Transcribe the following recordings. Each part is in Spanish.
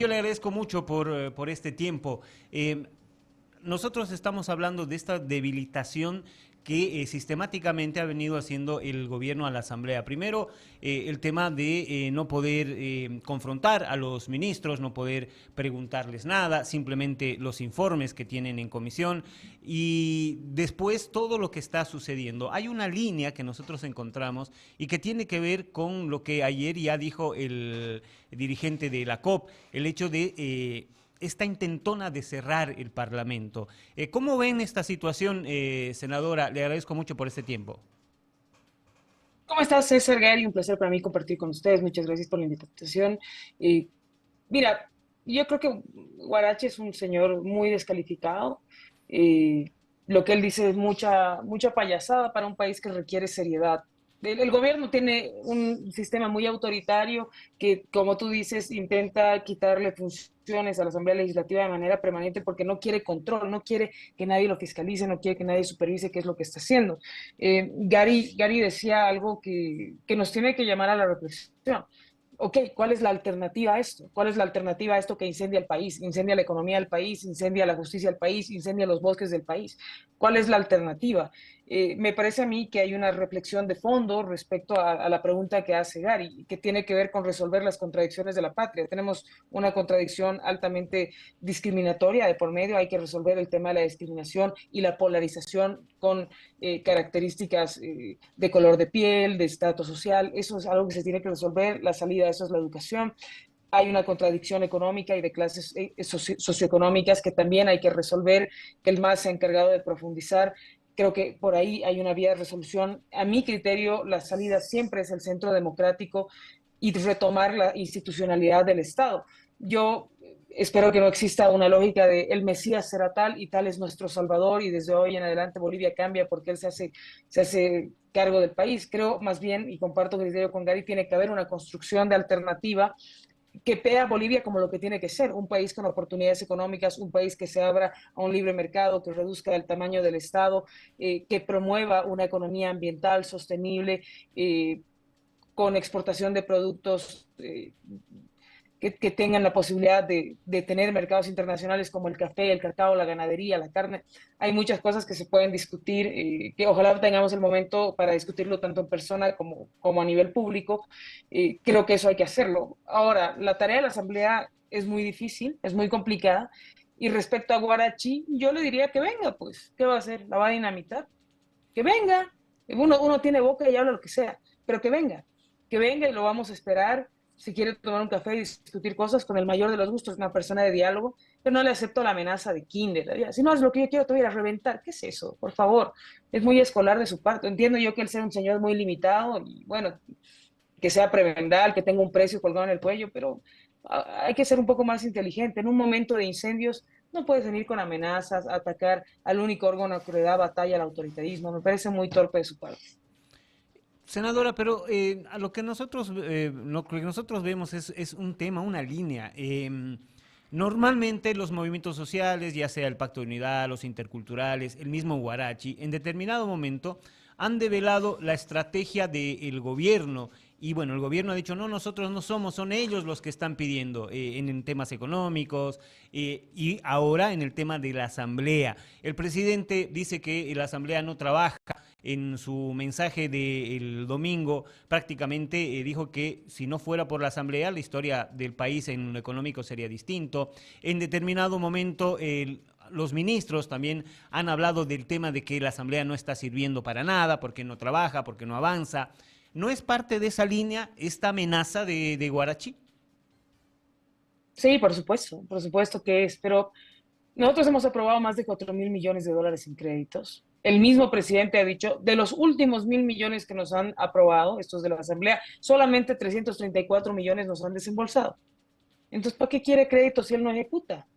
Yo le agradezco mucho por este tiempo. Nosotros estamos hablando de esta debilitación que sistemáticamente ha venido haciendo el gobierno a la Asamblea. Primero, el tema de no poder confrontar a los ministros, no poder preguntarles nada, simplemente los informes que tienen en comisión y después todo lo que está sucediendo. Hay una línea que nosotros encontramos y que tiene que ver con lo que ayer ya dijo el dirigente de la COP, el hecho de esta intentona de cerrar el Parlamento. ¿Cómo ven esta situación, senadora? Le agradezco mucho por este tiempo. ¿Cómo estás, César Gary? Un placer para mí compartir con ustedes. Muchas gracias por la invitación. Eh, Mira, yo creo que Guarache es un señor muy descalificado. Eh, lo que él dice es mucha payasada para un país que requiere seriedad. El gobierno tiene un sistema muy autoritario que, como tú dices, intenta quitarle funciones a la Asamblea Legislativa de manera permanente porque no quiere control, no quiere que nadie lo fiscalice, no quiere que nadie supervise qué es lo que está haciendo. Gary decía algo que nos tiene que llamar a la reflexión. Ok, ¿cuál es la alternativa a esto? ¿Cuál es la alternativa a esto que incendia el país, incendia la economía del país, incendia la justicia del país, incendia los bosques del país? ¿Cuál es la alternativa? Me parece a mí que hay una reflexión de fondo respecto a la pregunta que hace Gary, que tiene que ver con resolver las contradicciones de la patria. Tenemos una contradicción altamente discriminatoria de por medio, hay que resolver el tema de la discriminación y la polarización con características de color de piel, de estatus social. Eso es algo que se tiene que resolver. La salida de eso es la educación. Hay una contradicción económica y de clases socioeconómicas que también hay que resolver, que el MAS se ha encargado de profundizar. Creo que por ahí hay una vía de resolución. A mi criterio, la salida siempre es el centro democrático y retomar la institucionalidad del Estado. Yo espero que no exista una lógica de el Mesías será tal y tal es nuestro Salvador y desde hoy en adelante Bolivia cambia porque él se hace cargo del país. Creo más bien, y comparto criterio con Gary, tiene que haber una construcción de alternativa que vea a Bolivia como lo que tiene que ser, un país con oportunidades económicas, un país que se abra a un libre mercado, que reduzca el tamaño del Estado, que promueva una economía ambiental sostenible, con exportación de productos que tengan la posibilidad de tener mercados internacionales como el café, el cacao, la ganadería, la carne. Hay muchas cosas que se pueden discutir, que ojalá tengamos el momento para discutirlo tanto en persona como a nivel público. Creo que eso hay que hacerlo. Ahora, la tarea de la Asamblea es muy difícil, es muy complicada. Y respecto a Guarachi, yo le diría que venga, pues, ¿qué va a hacer? ¿La va a dinamitar? Que venga. Uno tiene boca y habla lo que sea, pero que venga y lo vamos a esperar. Si quiere tomar un café y discutir cosas con el mayor de los gustos, una persona de diálogo, pero no le acepto la amenaza de Kinder. Si no es lo que yo quiero, te voy a reventar. ¿Qué es eso? Por favor. Es muy escolar de su parte. Entiendo yo que él sea un señor muy limitado y bueno, que sea prebendal, que tenga un precio colgado en el cuello, pero hay que ser un poco más inteligente. En un momento de incendios no puedes venir con amenazas, atacar al único órgano que le da batalla al autoritarismo. Me parece muy torpe de su parte. Senadora, pero a lo que lo que nosotros vemos es un tema, una línea. Normalmente los movimientos sociales, ya sea el Pacto de Unidad, los interculturales, el mismo Guarachi, en determinado momento han develado la estrategia del gobierno. Y bueno, el gobierno ha dicho, no, nosotros no somos, son ellos los que están pidiendo en temas económicos y ahora en el tema de la asamblea. El presidente dice que la asamblea no trabaja. En su mensaje del domingo prácticamente dijo que si no fuera por la asamblea la historia del país en lo económico sería distinto. En determinado momento los ministros también han hablado del tema de que la asamblea no está sirviendo para nada porque no trabaja, porque no avanza. ¿No es parte de esa línea esta amenaza de Guarachi? Sí, por supuesto que es, pero nosotros hemos aprobado más de 4.000 millones de dólares en créditos. El mismo presidente ha dicho, de los últimos 1.000 millones que nos han aprobado, estos de la Asamblea, solamente 334 millones nos han desembolsado. Entonces, ¿para qué quiere crédito si él no ejecuta?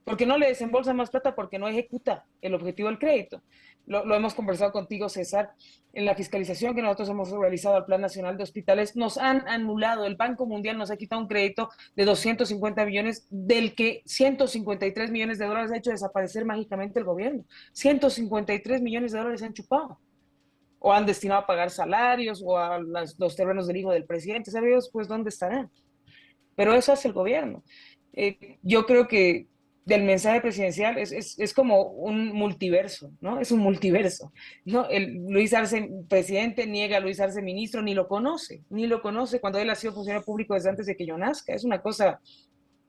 Porque no le desembolsa más plata porque no ejecuta el objetivo del crédito. Lo hemos conversado contigo, César. En la fiscalización que nosotros hemos realizado al Plan Nacional de Hospitales, nos han anulado, el Banco Mundial nos ha quitado un crédito de 250 millones, del que 153 millones de dólares ha hecho desaparecer mágicamente el gobierno. 153 millones de dólares se han chupado. O han destinado a pagar salarios o a los terrenos del hijo del presidente. ¿Sabes? Pues, ¿dónde estarán? Pero eso hace el gobierno. Yo creo que del mensaje presidencial es como un multiverso, ¿no? Es un multiverso, ¿no? El Luis Arce, presidente, niega a Luis Arce ministro, ni lo conoce cuando él ha sido funcionario público desde antes de que yo nazca. Es una cosa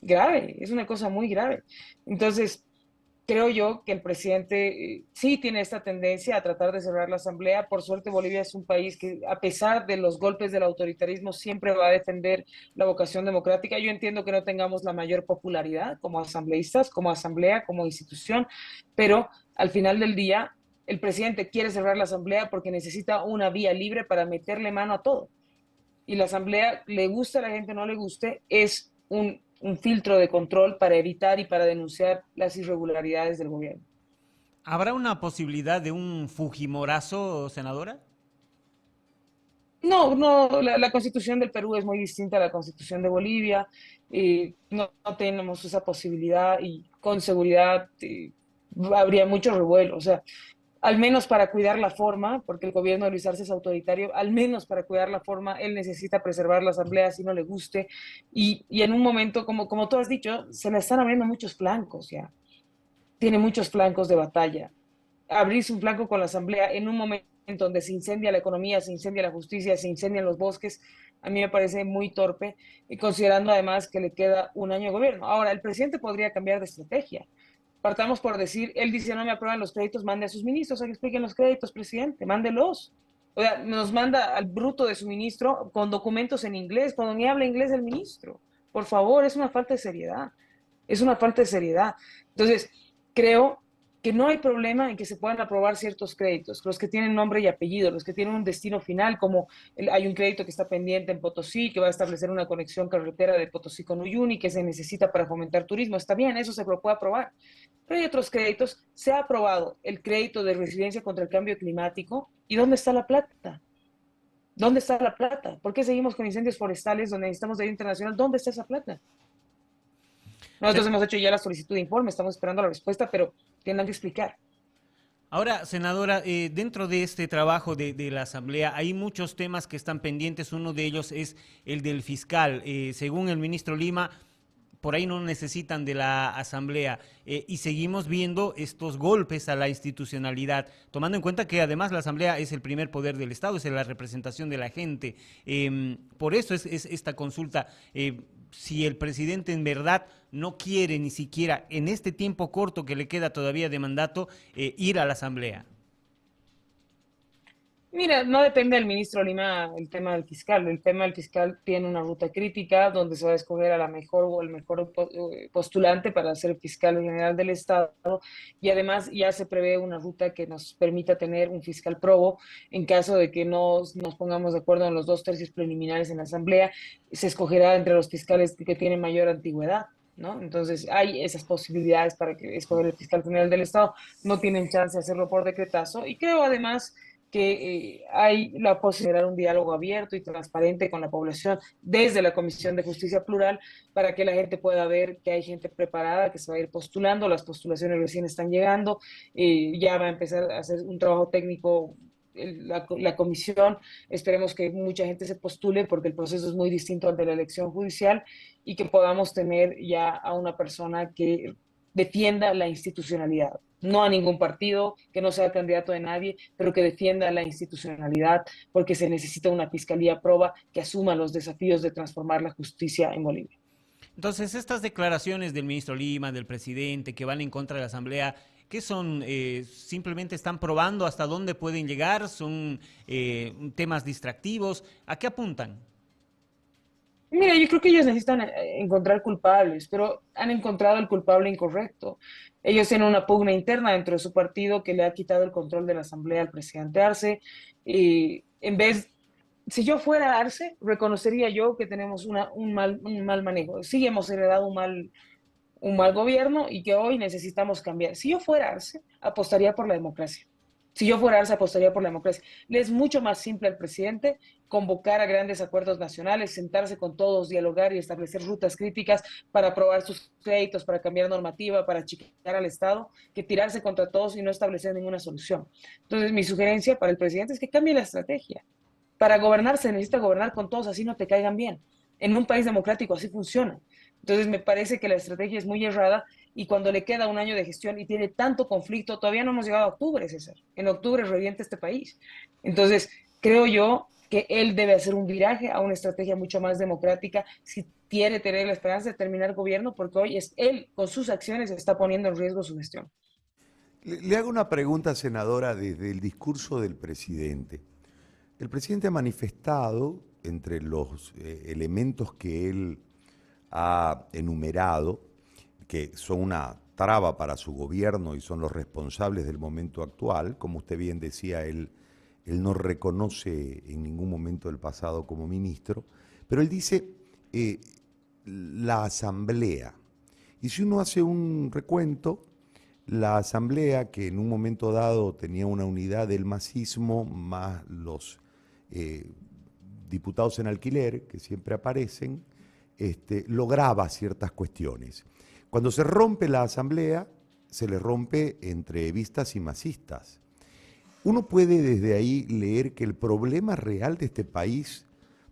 grave, es una cosa muy grave. Entonces, creo yo que el presidente sí tiene esta tendencia a tratar de cerrar la asamblea. Por suerte, Bolivia es un país que, a pesar de los golpes del autoritarismo, siempre va a defender la vocación democrática. Yo entiendo que no tengamos la mayor popularidad como asambleístas, como asamblea, como institución, pero al final del día, el presidente quiere cerrar la asamblea porque necesita una vía libre para meterle mano a todo. Y la asamblea, le gusta a la gente, no le guste, es un filtro de control para evitar y para denunciar las irregularidades del gobierno. ¿Habrá una posibilidad de un Fujimorazo, senadora? No, no, la constitución del Perú es muy distinta a la constitución de Bolivia. No, no tenemos esa posibilidad y con seguridad habría mucho revuelo. O sea, al menos para cuidar la forma, porque el gobierno de Luis Arce es autoritario, al menos para cuidar la forma, él necesita preservar la asamblea si no le guste. Y en un momento, como tú has dicho, se le están abriendo muchos flancos ya. Tiene muchos flancos de batalla. Abrirse un flanco con la asamblea en un momento donde se incendia la economía, se incendia la justicia, se incendian los bosques, a mí me parece muy torpe, y considerando además que le queda un año de gobierno. Ahora, el presidente podría cambiar de estrategia. Partamos por decir, él dice, no me aprueban los créditos, mande a sus ministros a que expliquen los créditos, presidente, mándelos. O sea, nos manda al bruto de su ministro con documentos en inglés, cuando ni habla inglés el ministro. Por favor, es una falta de seriedad. Es una falta de seriedad. Entonces, creo que no hay problema en que se puedan aprobar ciertos créditos, los que tienen nombre y apellido, los que tienen un destino final, como hay un crédito que está pendiente en Potosí, que va a establecer una conexión carretera de Potosí con Uyuni, que se necesita para fomentar turismo. Está bien, eso se lo puede aprobar. Pero hay otros créditos. Se ha aprobado el crédito de resiliencia contra el cambio climático. ¿Y dónde está la plata? ¿Dónde está la plata? ¿Por qué seguimos con incendios forestales donde necesitamos de ayuda internacional? ¿Dónde está esa plata? Nosotros Se- hemos hecho ya la solicitud de informe, estamos esperando la respuesta, pero tienen que explicar. Ahora, senadora, dentro de este trabajo de la Asamblea hay muchos temas que están pendientes. Uno de ellos es el del fiscal. Según el ministro Lima, por ahí no necesitan de la Asamblea y seguimos viendo estos golpes a la institucionalidad, tomando en cuenta que además la Asamblea es el primer poder del Estado, es la representación de la gente. Por eso es esta consulta. Si el presidente en verdad no quiere ni siquiera en este tiempo corto que le queda todavía de mandato ir a la Asamblea. Mira, no depende del ministro Lima el tema del fiscal. El tema del fiscal tiene una ruta crítica donde se va a escoger a la mejor o el mejor postulante para ser fiscal general del Estado y además ya se prevé una ruta que nos permita tener un fiscal probo en caso de que no nos pongamos de acuerdo en los dos tercios preliminares en la Asamblea. Se escogerá entre los fiscales que tienen mayor antigüedad. ¿No? Entonces hay esas posibilidades para que escoger el fiscal general del Estado. No tienen chance de hacerlo por decretazo y creo además que hay la posibilidad de un diálogo abierto y transparente con la población desde la Comisión de Justicia Plural para que la gente pueda ver que hay gente preparada que se va a ir postulando, las postulaciones recién están llegando, ya va a empezar a hacer un trabajo técnico la comisión, esperemos que mucha gente se postule porque el proceso es muy distinto al de la elección judicial y que podamos tener ya a una persona que defienda la institucionalidad, no a ningún partido, que no sea candidato de nadie, pero que defienda la institucionalidad, porque se necesita una fiscalía proba que asuma los desafíos de transformar la justicia en Bolivia. Entonces, estas declaraciones del ministro Lima, del presidente, que van en contra de la Asamblea, ¿qué son? ¿Simplemente están probando hasta dónde pueden llegar? ¿Son temas distractivos? ¿A qué apuntan? Mira, yo creo que ellos necesitan encontrar culpables, pero han encontrado el culpable incorrecto. Ellos tienen una pugna interna dentro de su partido que le ha quitado el control de la asamblea al presidente Arce. Y en vez, si yo fuera Arce, reconocería yo que tenemos un mal manejo. Sí, hemos heredado un mal gobierno y que hoy necesitamos cambiar. Si yo fuera Arce, apostaría por la democracia. Si yo fuera Arce, apostaría por la democracia. Le es mucho más simple al presidente convocar a grandes acuerdos nacionales, sentarse con todos, dialogar y establecer rutas críticas para aprobar sus créditos, para cambiar normativa, para achicar al Estado, que tirarse contra todos y no establecer ninguna solución. Entonces, mi sugerencia para el presidente es que cambie la estrategia. Para gobernar se necesita gobernar con todos, así no te caigan bien. En un país democrático así funciona. Entonces me parece que la estrategia es muy errada y cuando le queda un año de gestión y tiene tanto conflicto, todavía no hemos llegado a octubre, César. En octubre revienta este país. Entonces, creo yo que él debe hacer un viraje a una estrategia mucho más democrática si quiere tener la esperanza de terminar el gobierno, porque hoy es él, con sus acciones, está poniendo en riesgo su gestión. Le hago una pregunta, senadora, desde el discurso del presidente. El presidente ha manifestado, entre los elementos que él ha enumerado, que son una traba para su gobierno y son los responsables del momento actual, como usted bien decía, él no reconoce en ningún momento del pasado como ministro, pero él dice eh, la asamblea. Y si uno hace un recuento, la asamblea, que en un momento dado tenía una unidad del masismo, más los eh, diputados en alquiler, que siempre aparecen, lograba ciertas cuestiones. Cuando se rompe la asamblea, se le rompe entre vistas y masistas. Uno puede desde ahí leer que el problema real de este país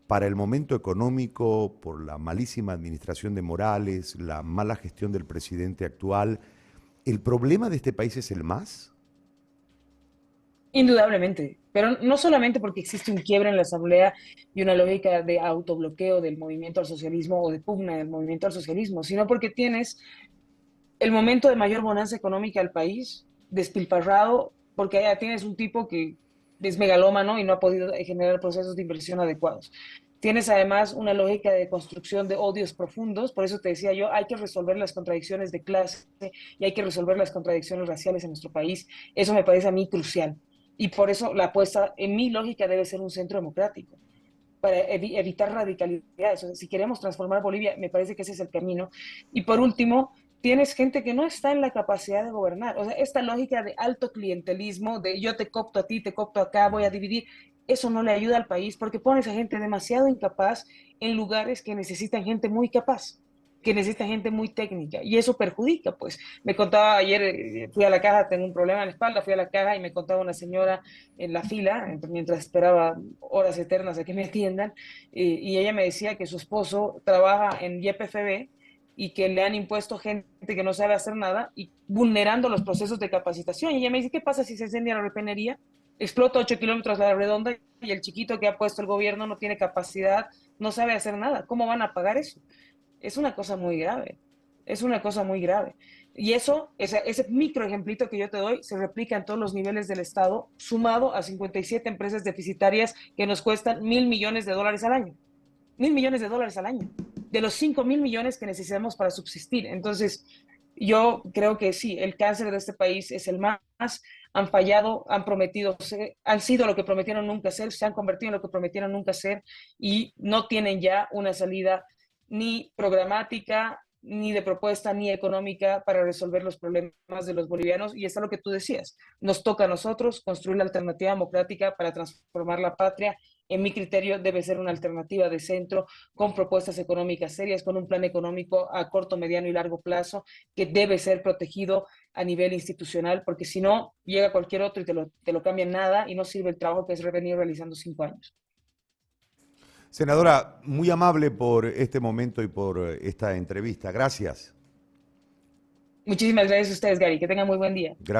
para el momento económico, por la malísima administración de Morales, la mala gestión del presidente actual, ¿el problema de este país es el MAS? Indudablemente, pero no solamente porque existe un quiebre en la Asamblea y una lógica de autobloqueo del movimiento al socialismo o de pugna del movimiento al socialismo, sino porque tienes el momento de mayor bonanza económica del país despilfarrado, porque allá tienes un tipo que es megalómano y no ha podido generar procesos de inversión adecuados. Tienes además una lógica de construcción de odios profundos, por eso te decía yo, hay que resolver las contradicciones de clase y hay que resolver las contradicciones raciales en nuestro país. Eso me parece a mí crucial. Y por eso la apuesta, en mi lógica, debe ser un centro democrático para evitar radicalidades. O sea, si queremos transformar Bolivia, me parece que ese es el camino. Y por último, tienes gente que no está en la capacidad de gobernar. O sea, esta lógica de alto clientelismo, de yo te copto a ti, te copto acá, voy a dividir, eso no le ayuda al país porque pones a gente demasiado incapaz en lugares que necesitan gente muy capaz, que necesita gente muy técnica y eso perjudica, pues. Me contaba ayer, fui a la caja, tengo un problema en la espalda, fui a la caja y me contaba una señora en la fila, mientras esperaba horas eternas a que me atiendan, y ella me decía que su esposo trabaja en YPFB y que le han impuesto gente que no sabe hacer nada y vulnerando los procesos de capacitación. Y ella me dice, ¿qué pasa si se incendia la refinería? Explota 8 kilómetros a la redonda y el chiquito que ha puesto el gobierno no tiene capacidad, no sabe hacer nada. ¿Cómo van a pagar eso? Es una cosa muy grave, es una cosa muy grave. Y eso, ese micro ejemplito que yo te doy, se replica en todos los niveles del Estado, sumado a 57 empresas deficitarias que nos cuestan $1.000 millones al año. $1.000 millones al año, de los 5.000 millones que necesitamos para subsistir. Entonces, yo creo que sí, el cáncer de este país es el más, han fallado, han prometido ser, han sido lo que prometieron nunca ser, se han convertido en lo que prometieron nunca ser y no tienen ya una salida ni programática, ni de propuesta, ni económica para resolver los problemas de los bolivianos. Y está lo que tú decías, nos toca a nosotros construir la alternativa democrática para transformar la patria. En mi criterio, debe ser una alternativa de centro, con propuestas económicas serias, con un plan económico a corto, mediano y largo plazo, que debe ser protegido a nivel institucional, porque si no, llega cualquier otro y te lo cambia nada y no sirve el trabajo que es venido realizando 5 años. Senadora, muy amable por este momento y por esta entrevista. Gracias. Muchísimas gracias a ustedes, Gary. Que tengan muy buen día. Gracias.